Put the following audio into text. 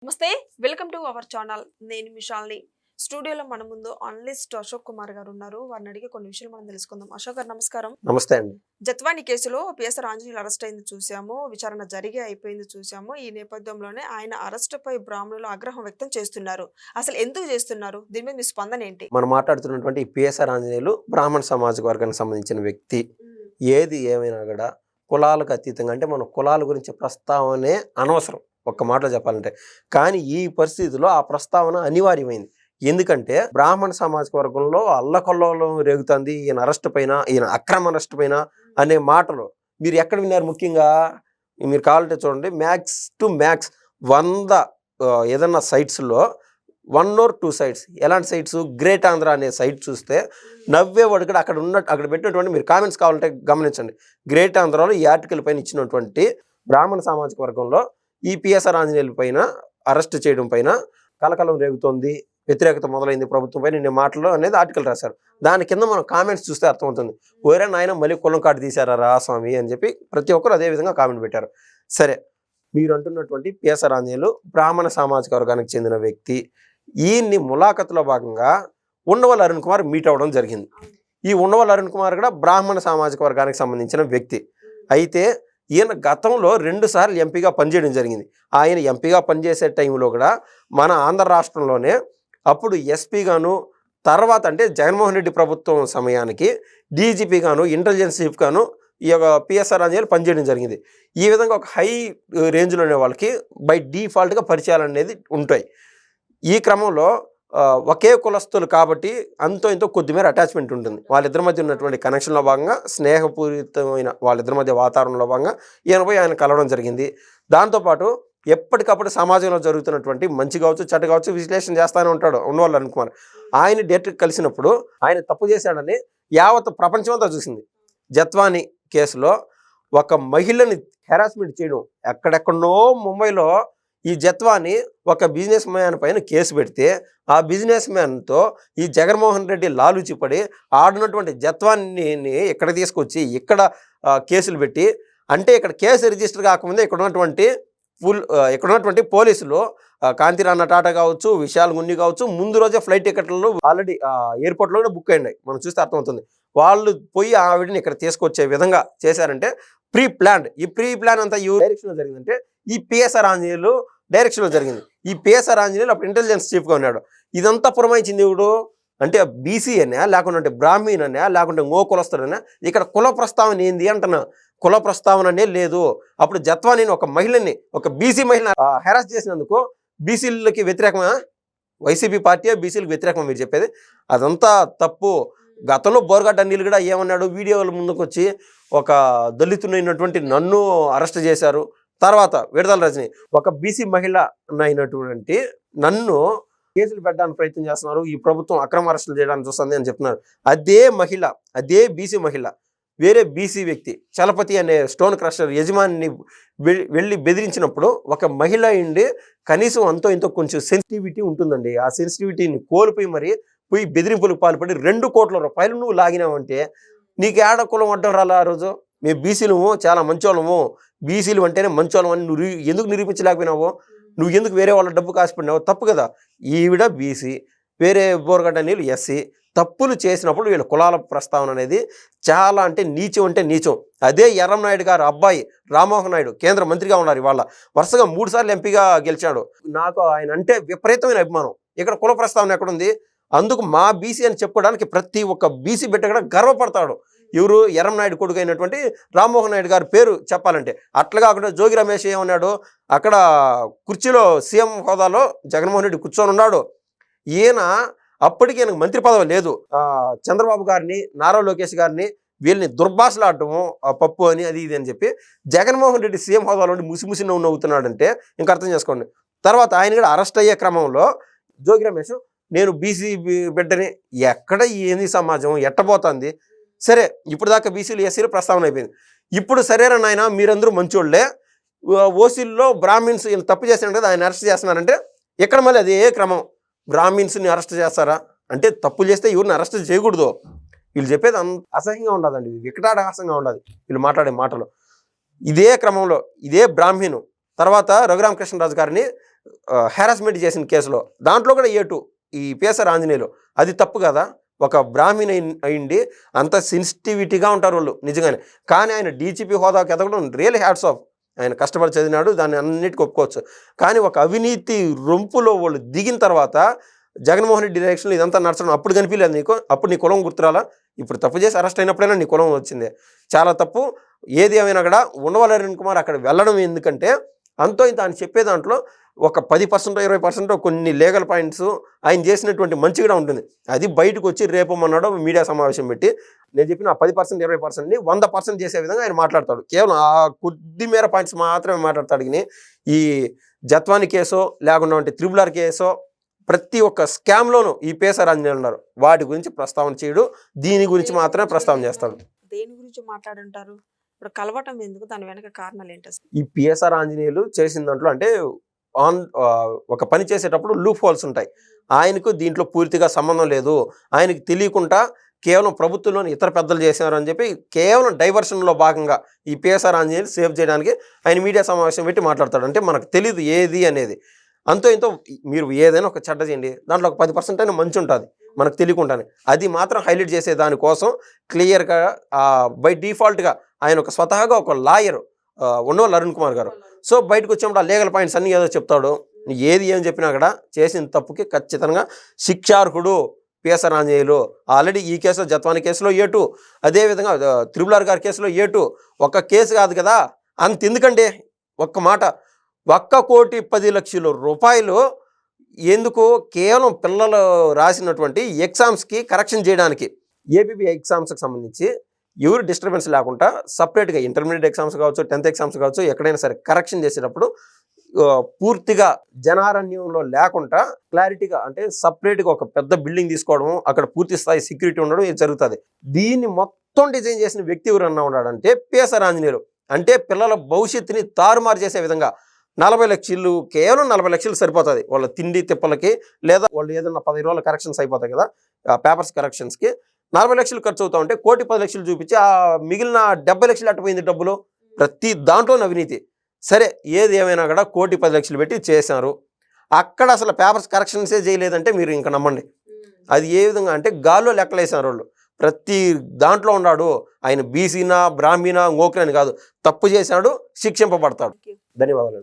నమస్తే, welcome to our channel. నేను మిషాల్ని. స్టూడియోలో మన ముందు అనలిస్ట్ అశోక్ కుమార్ గారు ఉన్నారు. వారిని అడిగి కొన్ని విషయాలు మనం తెలుసుకుందాం. అశోక్ గారు నమస్కారం. నమస్తే అండి. జత్వాని కేసులో పిఎస్ఆర్ ఆంజనేయులు అరెస్ట్ అయింది చూసాము. విచారణ జరిగి అయిపోయింది చూసాము. ఈ నేపథ్యంలోనే ఆయన అరెస్టుపై బ్రాహ్మణులు ఆగ్రహం వ్యక్తం చేస్తున్నారు. అసలు ఎందుకు చేస్తున్నారు? దీని మీద మీ స్పందన ఏంటి? మనం మాట్లాడుతున్నటువంటి పిఎస్ఆర్ ఆంజనేయులు బ్రాహ్మణ సామాజిక వర్గానికి సంబంధించిన వ్యక్తి. ఏది ఏమైనా కూడా కులాలకు అతీతంగా, అంటే మన కులాల గురించి ప్రస్తావనే అనవసరం ఒక్క మాటలో చెప్పాలంటే. కానీ ఈ పరిస్థితిలో ఆ ప్రస్తావన అనివార్యమైంది. ఎందుకంటే బ్రాహ్మణ సామాజిక వర్గంలో అల్లకల్లోలం రేగుతుంది ఈయన అరెస్ట్ పైన, ఈయన అక్రమ అరెస్ట్ పైన అనే మాటలు మీరు ఎక్కడ విన్నారు? ముఖ్యంగా మీరు కావాలంటే చూడండి, మ్యాక్స్ టు మ్యాక్స్ 100 ఏదన్నా సైట్స్లో 1 or 2 సైట్స్. ఎలాంటి సైట్స్? గ్రేట్ ఆంధ్ర అనే సైట్ చూస్తే నవ్వేవాడు కూడా అక్కడ పెట్టినటువంటి, మీరు కామెంట్స్ కావాలంటే గమనించండి. గ్రేట్ ఆంధ్రాలో ఈ ఆర్టికల్ పైన ఇచ్చినటువంటి బ్రాహ్మణ సామాజిక వర్గంలో ఈ పిఎస్ఆర్ ఆంజనేయుల పైన అరెస్ట్ చేయడం పైన కలకలం రేగుతోంది, వ్యతిరేకత మొదలైంది ప్రభుత్వం పైన ఇన్ని మాటలు అనేది ఆర్టికల్ రాశారు. దాని కింద మనం కామెంట్స్ చూస్తే అర్థమవుతుంది. ఓరే నాయన మళ్ళీ కులం కార్డు తీశారా రా స్వామి అని చెప్పి ప్రతి ఒక్కరు అదే విధంగా కామెంట్ పెట్టారు. సరే, మీరు అంటున్నటువంటి పిఎస్ఆర్ ఆంజనేయులు బ్రాహ్మణ సామాజిక వర్గానికి చెందిన వ్యక్తి. ఈయన్ని ములాఖతులో భాగంగా ఉండవల్లి అరుణ్ కుమార్ మీట్ అవ్వడం జరిగింది. ఈ ఉండవల్లి అరుణ్ కుమార్ కూడా బ్రాహ్మణ సామాజిక వర్గానికి సంబంధించిన వ్యక్తి. అయితే ఈయన గతంలో 2 సార్లు ఎంపీగా పనిచేయడం జరిగింది. ఆయన ఎంపీగా పనిచేసే టైంలో కూడా మన ఆంధ్ర రాష్ట్రంలోనే అప్పుడు ఎస్పీగాను, తర్వాత అంటే జగన్మోహన్ రెడ్డి ప్రభుత్వం సమయానికి డీజీపీగాను, ఇంటెలిజెన్స్ చీఫ్గాను ఈ యొక్క పిఎస్ఆర్ ఆంజనేయులు పనిచేయడం జరిగింది. ఈ విధంగా ఒక హై రేంజ్లో ఉండే వాళ్ళకి బై డిఫాల్ట్గా పరిచయాలు అనేది ఉంటాయి. ఈ క్రమంలో ఒకే కులస్తులు కాబట్టి అంతో ఇంతో కొద్దిమేర అటాచ్మెంట్ ఉంటుంది. వాళ్ళిద్దరి మధ్య ఉన్నటువంటి కనెక్షన్లో భాగంగా, స్నేహపూరితమైన వాళ్ళిద్దరి మధ్య వాతావరణంలో భాగంగా ఈయన పోయి ఆయన కలవడం జరిగింది. దాంతోపాటు ఎప్పటికప్పుడు సమాజంలో జరుగుతున్నటువంటి మంచి కావచ్చు, చెడ్డ కావచ్చు విశ్లేషణ చేస్తూనే ఉంటాడు ఉండవల్లి అరుణ్ కుమార్. ఆయన డైరెక్ట్గా కలిసినప్పుడు ఆయన తప్పు చేశాడని యావత్ ప్రపంచం అంతా చూసింది. జత్వాని కేసులో ఒక మహిళని హెరాస్మెంట్ చేయడం, ఎక్కడెక్కడో ముంబైలో ఈ జత్వాని ఒక బిజినెస్ మ్యాన్ పైన కేసు పెడితే ఆ బిజినెస్ మ్యాన్తో ఈ జగన్మోహన్ రెడ్డి లాలూచిపడి ఆడినటువంటి జత్వాన్ని ఇక్కడ తీసుకొచ్చి ఇక్కడ కేసులు పెట్టి, అంటే ఇక్కడ కేసు రిజిస్టర్ కాకముందే ఇక్కడ ఉన్నటువంటి పోలీసులు కాంతిరాణ టాటా కావచ్చు, విశాల్ గున్ని కావచ్చు, ముందు రోజే ఫ్లైట్ టికెట్లు ఆల్రెడీ ఎయిర్పోర్ట్లో కూడా బుక్ అయినాయి. మనం చూస్తే అర్థమవుతుంది. వాళ్ళు పోయి ఆవిడని ఇక్కడ తీసుకొచ్చే విధంగా చేశారంటే ప్రీ ప్లాన్డ్. ఈ ప్రీ ప్లాన్ అంతా ఈ డైరెక్షన్లో జరిగిందంటే ఈ పిఎస్ఆర్ ఆంజనేయులు డైరెక్షన్లో జరిగింది. ఈ పిఎస్ఆర్ ఆంజనేయులు అప్పుడు ఇంటెలిజెన్స్ చీఫ్గా ఉన్నాడు. ఇదంతా పురమాయించింది ఎవడు అంటే బీసీ అనే, లేకుంటే బ్రాహ్మీణ్ అనే, లేకుంటే కులస్తుడనే. ఇక్కడ కుల ప్రస్తావన ఏంది అంటున్నా. కుల ప్రస్తావన అనే లేదు. అప్పుడు జత్వాని ఒక మహిళని, ఒక బీసీ మహిళ హెరాస్ చేసినందుకు బీసీలకి వ్యతిరేకమా? వైసీపీ పార్టీ బీసీలకు వ్యతిరేకమా మీరు చెప్పేది? అదంతా తప్పు. గతంలో బోర్గడ్డ అనిల్ కూడా ఏమన్నాడు, వీడియోల ముందుకు వచ్చి ఒక దళితునైనటువంటి నన్ను అరెస్ట్ చేశారు, తర్వాత విడుదల రజని ఒక బీసీ మహిళ అయినటువంటి నన్ను కేసులు పెట్టడానికి ప్రయత్నం చేస్తున్నారు, ఈ ప్రభుత్వం అక్రమ అరెస్టులు చేయడానికి చూస్తుంది అని చెప్తున్నారు. అదే మహిళ, అదే బీసీ మహిళ వేరే బీసీ వ్యక్తి చలపతి అనే స్టోన్ క్రషర్ యజమానిని వెళ్ళి బెదిరించినప్పుడు ఒక మహిళ ఉండి కనీసం అంతో ఇంతో కొంచెం సెన్సిటివిటీ ఉంటుందండి. ఆ సెన్సిటివిటీని కోల్పోయి మరి పోయి బెదిరింపులకు పాల్పడి 2 కోట్ల రూపాయలు నువ్వు లాగినావంటే నీకు ఏడ కులం అడ్డం రాలా? ఆ రోజు మేము బీసీలము చాలా మంచోళ్ళము, బీసీలు అంటేనే మంచోళ్ళం అని నువ్వు ఎందుకు నిరూపించలేకపోయినావు? నువ్వు ఎందుకు వేరే వాళ్ళ డబ్బు కాసిపడినావు? తప్పు కదా. ఈవిడ బీసీ, వేరే బోర్గడ్డ నీళ్ళు ఎస్సీ. తప్పులు చేసినప్పుడు వీళ్ళ కులాల ప్రస్తావన అనేది చాలా అంటే నీచం. అదే ఎర్రంనాయుడు గారు అబ్బాయి రామ్మోహన్ నాయుడు కేంద్ర మంత్రిగా ఉన్నారు. ఇవాళ వరుసగా 3 సార్లు ఎంపీగా గెలిచాడు. నాకు ఆయన అంటే విపరీతమైన అభిమానం. ఇక్కడ కుల ప్రస్తావన ఎక్కడుంది? అందుకు మా బీసీ అని చెప్పుకోవడానికి ప్రతి ఒక్క బీసీ బిడ్డ కూడా గర్వపడతాడు. ఎవరు? ఎర్రంనాయుడు కొడుకు అయినటువంటి రామ్మోహన్ నాయుడు గారి పేరు చెప్పాలంటే. అట్లా కాకుండా జోగి రమేష్ ఏమన్నాడు, అక్కడ కుర్చీలో సీఎం హోదాలో జగన్మోహన్ రెడ్డి కూర్చొని ఉన్నాడు. ఈయన అప్పటికి ఈయనకు మంత్రి పదవి లేదు. చంద్రబాబు గారిని, నారా లోకేష్ గారిని వీళ్ళని దుర్భాషలాడటము పప్పు అని అది ఇది అని చెప్పి జగన్మోహన్ రెడ్డి సీఎం హోదాలో ముసి నవ్వుతున్నాడంటే ఇంకా అర్థం చేసుకోండి. తర్వాత ఆయన కూడా అరెస్ట్ అయ్యే క్రమంలో జోగి రమేష్ నేను బీసీ బిడ్డని, ఎక్కడ ఏంది సమాజం ఎట్టబోతుంది? సరే, ఇప్పుడు దాకా బీసీలు ఎస్సీలు ప్రస్తావన అయిపోయింది. ఇప్పుడు సరేనా నాయన మీరందరూ మంచోళ్ళే, ఓసీల్లో బ్రాహ్మిన్స్ ఈయన తప్పు చేసినాడు కదా ఆయన అరెస్ట్ చేస్తున్నారంటే ఇక్కడ మళ్ళీ అదే క్రమం. బ్రాహ్మిన్స్ని అరెస్ట్ చేస్తారా అంటే తప్పులు చేస్తే ఎవరిని అరెస్ట్ చేయకూడదు. వీళ్ళు చెప్పేది అసహ్యంగా ఉండదండి, వికటాటహాసంగా ఉండదు వీళ్ళు మాట్లాడే మాటలు. ఇదే క్రమంలో ఇదే బ్రాహ్మణు తర్వాత రఘురామకృష్ణరాజు గారిని హెరాస్మెంట్ చేసిన కేసులో దాంట్లో కూడా A2 ఈ పిఎస్ఆర్ ఆంజనేయులు. అది తప్పు కదా. ఒక బ్రాహ్మణ అయిండి అంత సెన్సిటివిటీగా ఉంటారు వాళ్ళు నిజంగానే. కానీ ఆయన డీజీపీ హోదాకి ఎదగడం రియల్ హ్యాట్స్ ఆఫ్. ఆయన కష్టపడి చదివినాడు, దాన్ని అన్నిటికీ ఒప్పుకోవచ్చు. కానీ ఒక అవినీతి రొంపులో వాళ్ళు దిగిన తర్వాత జగన్మోహన్ రెడ్డి డైరెక్షన్లో ఇదంతా నడచడం అప్పుడు కనిపించలేదు నీకు. అప్పుడు నీ కులం గుర్తురాలా? ఇప్పుడు తప్పు చేసి అరెస్ట్ అయినప్పుడైనా నీ కులం వచ్చింది. చాలా తప్పు. ఏది ఏమైనా కూడా ఉండవల్లి అరుణ్ కుమార్ అక్కడ వెళ్ళడం ఎందుకంటే అంతో ఇంత ఆయన చెప్పే దాంట్లో ఒక 10% 20% కొన్ని లీగల్ పాయింట్స్ ఆయన చేసినటువంటి మంచి కూడా ఉంటుంది. అది బయటకు వచ్చి రేపమన్నాడు మీడియా సమావేశం పెట్టి. నేను చెప్పిన ఆ 10% 20%ని 100% చేసే విధంగా ఆయన మాట్లాడతాడు. కేవలం ఆ కొద్ది మేర పాయింట్స్ మాత్రమే మాట్లాడతాడు. కానీ ఈ జత్వాని కేసో లేకుండా RRR కేసో ప్రతి ఒక్క స్కామ్లోనూ ఈ పిఎస్ఆర్ ఆంజనేయులు ఉన్నారు. వాటి గురించి ప్రస్తావన చేయడు, దీని గురించి మాత్రమే ప్రస్తావన చేస్తాడు. దేని గురించి మాట్లాడుంటారు? ఇప్పుడు కలవటం ఎందుకు? దాని వెనక కారణాలు ఏంటి అసలు? ఈ పిఎస్ఆర్ ఆంజనేయులు చేసిన దాంట్లో అంటే ఒక పని చేసేటప్పుడు లూప్ హోల్స్ ఉంటాయి. ఆయనకు దీంట్లో పూర్తిగా సంబంధం లేదు, ఆయనకు తెలియకుండా కేవలం ప్రభుత్వంలోని ఇతర పెద్దలు చేశారు అని చెప్పి కేవలం డైవర్షన్లో భాగంగా ఈ పిఎస్ఆర్ ఆంజనేయులు సేవ్ చేయడానికి ఆయన మీడియా సమావేశం పెట్టి మాట్లాడతాడు. అంటే మనకు తెలియదు ఏది అనేది. అంతో ఇంతో మీరు ఏదైనా ఒక చెడ్డ చేయండి, దాంట్లో ఒక 10% అయినా మంచి ఉంటుంది మనకు తెలియకుండానే. అది మాత్రం హైలైట్ చేసే దానికోసం క్లియర్గా బై డిఫాల్ట్గా ఆయన ఒక స్వతహాగా ఒక లాయర్ ఉండవల్లి అరుణ్ కుమార్ గారు. సో బయటకు వచ్చినప్పుడు ఆ లీగల్ పాయింట్స్ అన్నీ ఏదో చెప్తాడు. ఏం చెప్పినా కూడా చేసిన తప్పుకి ఖచ్చితంగా శిక్షార్హుడు పిఎస్ఆర్ ఆంజనేయులు. ఆల్రెడీ ఈ కేసులో జత్వాని కేసులో A2, అదేవిధంగా RRR గారి కేసులో A2. ఒక కేసు కాదు కదా, అంత ఎందుకండి. ఒక్క మాట, 1,10,00,000 రూపాయలు ఎందుకు? కేవలం పిల్లలు రాసినటువంటి ఎగ్జామ్స్కి కరెక్షన్ చేయడానికి. ఏపీపీ ఎగ్జామ్స్కి సంబంధించి ఎవరు డిస్టర్బెన్స్ లేకుండా సపరేట్గా ఇంటర్మీడియట్ ఎగ్జామ్స్ కావచ్చు, 10th ఎగ్జామ్స్ కావచ్చు, ఎక్కడైనా సరే కరెక్షన్ చేసేటప్పుడు పూర్తిగా జనారణ్యంలో లేకుండా క్లారిటీగా అంటే సపరేట్గా ఒక పెద్ద బిల్డింగ్ తీసుకోవడం, అక్కడ పూర్తి స్థాయి సెక్యూరిటీ ఉండడం ఇది జరుగుతుంది. దీన్ని మొత్తం డిజైన్ చేసిన వ్యక్తి ఎవరన్నా ఉన్నాడంటే పిఎస్ఆర్ ఆంజనేయులు. అంటే పిల్లల భవిష్యత్తుని తారుమారు చేసే విధంగా 40 లక్షలు, కేవలం 40 లక్షలు సరిపోతుంది వాళ్ళ తిండి తిప్పలకి. లేదా వాళ్ళు ఏదన్నా 15 రోజుల కరెక్షన్స్ అయిపోతాయి కదా, పేపర్స్ కరెక్షన్స్కి 40 లక్షలు ఖర్చు అవుతా ఉంటే 1,10,00,000 చూపించి ఆ మిగిలిన 70 లక్షలు అట్టుపోయింది డబ్బులు. ప్రతి దాంట్లో అవినీతి. సరే ఏది ఏమైనా కూడా 1,10,00,000 పెట్టి చేశారు. అక్కడ అసలు పేపర్స్ కరెక్షన్సే చేయలేదంటే మీరు ఇంకా నమ్మండి. అది ఏ విధంగా అంటే గాల్లో లెక్కలేసారు వాళ్ళు. ప్రతి దాంట్లో ఉన్నాడు. ఆయన బీసీనా బ్రాహ్మణ ఇంకొకరని కాదు, తప్పు చేశాడు, శిక్షింపబడతాడు. ధన్యవాదాలు.